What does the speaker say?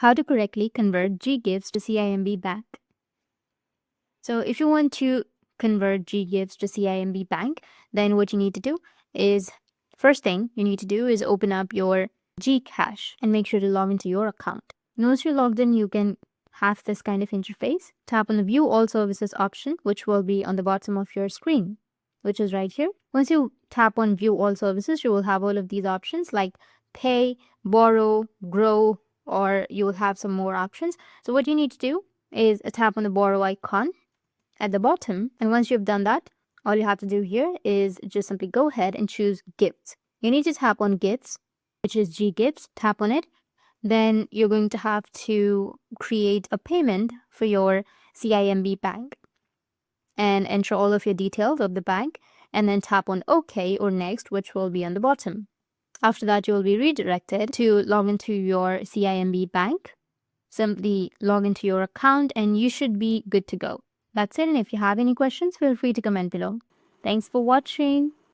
how to correctly convert GGives to CIMB Bank. So if you want to convert GGives to CIMB Bank, then what you need to do is, first thing you need to do is open up your GCash and make sure to log into your account. Once you're logged in, you can have this kind of interface. Tap on the View All Services option, which will be on the bottom of your screen, which is right here. Once you tap on View All Services, you will have all of these options like Pay, Borrow, Grow, or you will have some more options. So what you need to do is tap on the Borrow icon at the bottom, and once you've done that, all you have to do here is just simply go ahead and choose Gifts. You need to tap on Gifts, which is GGives. Tap on it. Then you're going to have to create a payment for your CIMB Bank and enter all of your details of the bank, and then tap on OK or Next, which will be on the bottom. After that, you will be redirected to log into your CIMB Bank. Simply log into your account and you should be good to go. That's it, and if you have any questions, feel free to comment below. Thanks for watching.